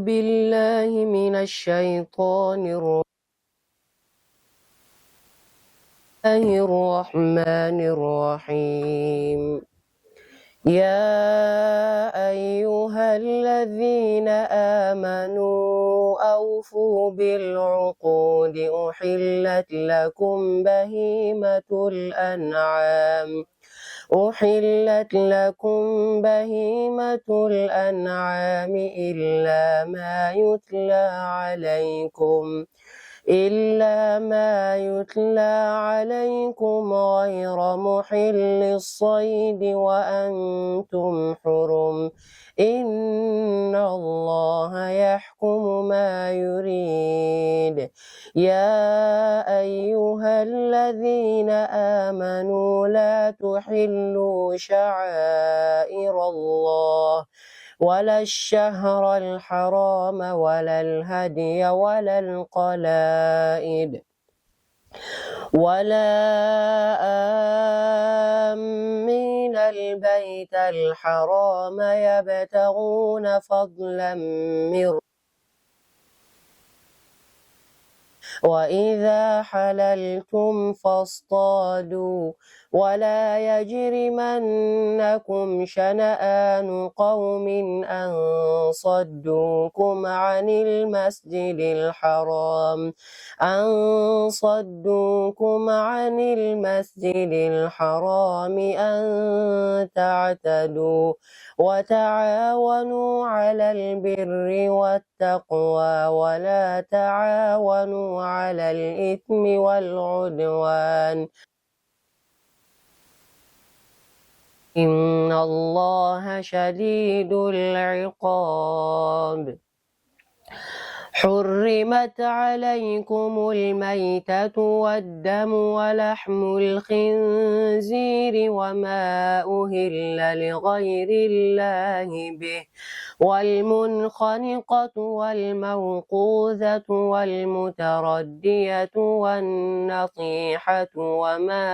بالله من الشيطان الرحمن الرحيم. يا أيها الذين آمنوا أوفوا بالعقود أحلت لكم بهيمة الأنعام إلا ما يتلى عليكم غير محل الصيد وأنتم حرم. إن الله يحكم ما يريد. يا أيها الذين آمنوا لا تحلوا شعائر الله ولا الشهر الحرام ولا الهدي ولا القلائد ولا آمين البيت الحرام يبتغون فضلا من وإذا حللتم فاصطادوا ولا يجرمنكم شنآن قوم أن صدوكم عن المسجد الحرام أن تعتدوا. وتعاونوا على البر والتقوى ولا تعاونوا على الإثم والعدوان إن الله شديد العقاب. حرمت عليكم الميتة والدم ولحم الخنزير وما أهل لغير الله به والمنخنقة والموقوذة والمتردية والنطيحة وما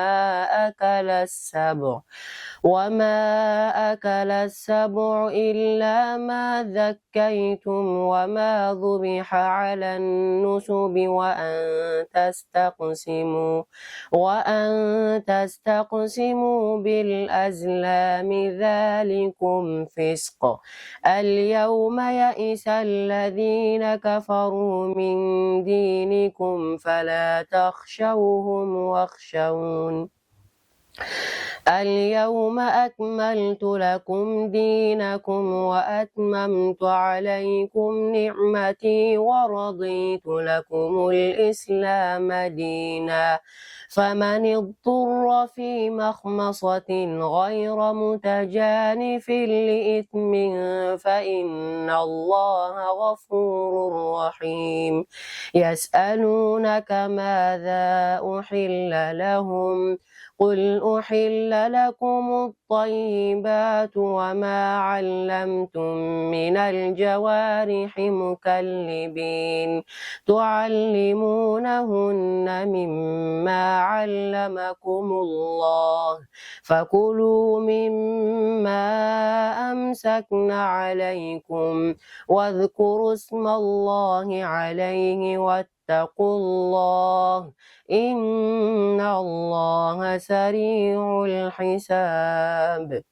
أكل السبع إلا ما ذكيتم وما ذبح على النسب وأن تستقسموا بالأزلام ذلكم فسق. اليوم يئس الذين كفروا من دينكم فلا تخشوهم واخشون. اليوم أكملت لكم دينكم وأتممت عليكم نعمتي ورضيت لكم الإسلام دينا. فمن اضطر في مخمصة غير متجانف لإثم فإن الله غفور رحيم. يسألونك ماذا أحل لهم قل أحل لكم الطيبات وما علمتم من الجوارح مكلبين تعلمونهن مما علمكم الله فكلوا مما أمسكن عليكم واذكروا اسم الله عليه واتقوا الله إن الله سريع الحساب.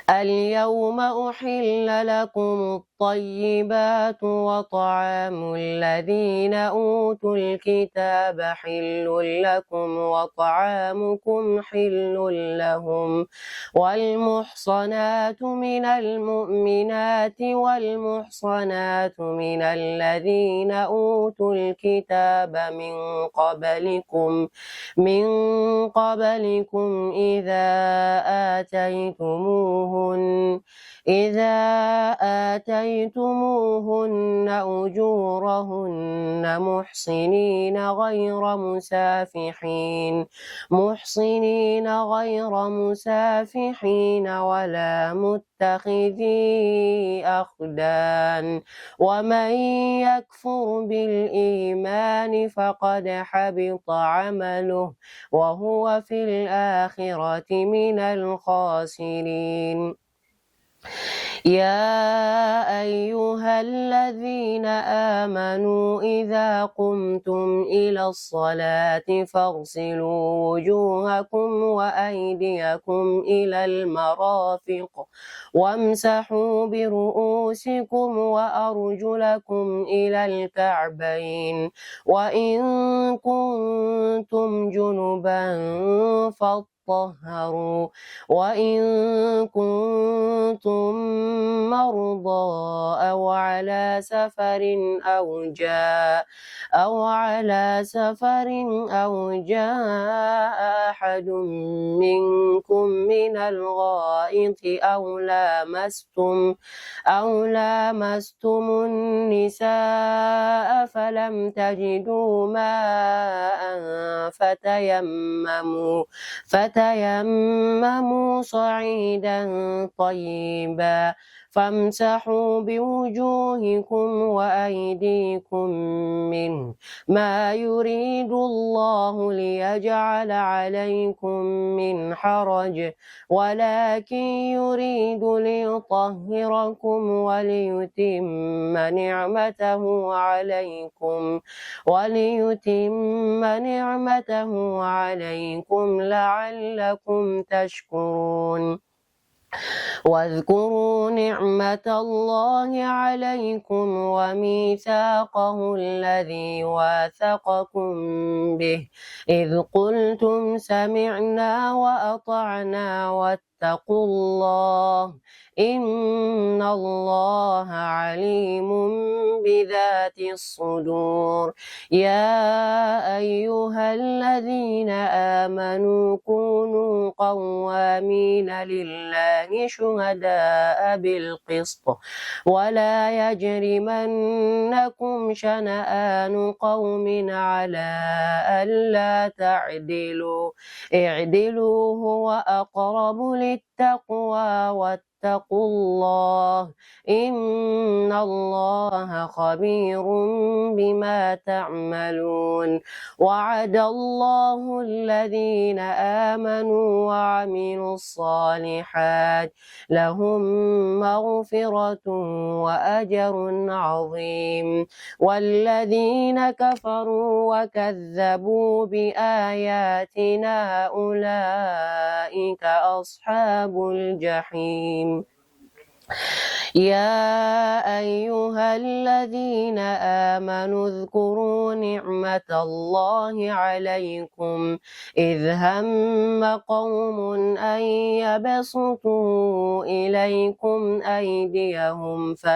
اليوم أحل لكم الطيبات وطعام الذين أوتوا الكتاب حل لكم وطعامكم حل لهم والمحصنات من المؤمنات والمحصنات من الذين أوتوا الكتاب من قبلكم إذا آتيتموهن أجورهن محصنين غير مسافحين ولا متخذي أخدان ومن يكفر بالإيمان فقد حبط عمله وهو في الآخرة من الخاسرين. يا أيها الذين آمنوا إذا قمتم إلى الصلاة فاغسلوا وجوهكم وأيديكم إلى المرافق وامسحوا برؤوسكم وأرجلكم إلى الكعبين وإن كنتم جنبا فاطهروا وإن كنتم مرضى أو على سفر أو جاء أحد منكم من الغائط أو لامستم النساء فلم تجدوا ماء فتيمموا صعيدا طيبا فامسحوا بوجوهكم وأيديكم منه ما يريد الله ليجعل عليكم من حرج ولكن يريد ليطهركم وليتم نعمته عليكم لعلكم تشكرون واذكروا نعمة الله عليكم وميثاقه الذي واثقكم به إذ قلتم سمعنا وأطعنا واتقوا الله إن الله عليم بذات الصدور يا أيها الذين آمنوا كونوا قوامين لله شهداء بالقسط ولا يجرمنكم شنآن قوم على ألا تعدلوا اعدلوا هو أقرب للتقوى واتقوا الله إن الله خبير بما تعملون وعد الله الذين آمنوا وعملوا الصالحات لهم مغفرة وأجر عظيم والذين كفروا وكذبوا بآياتنا أولئك أصحاب الجحيم يا أيها الذين آمنوا اذكروا نعمة الله عليكم إذ هم قوم أن يبسطوا إليكم أيديهم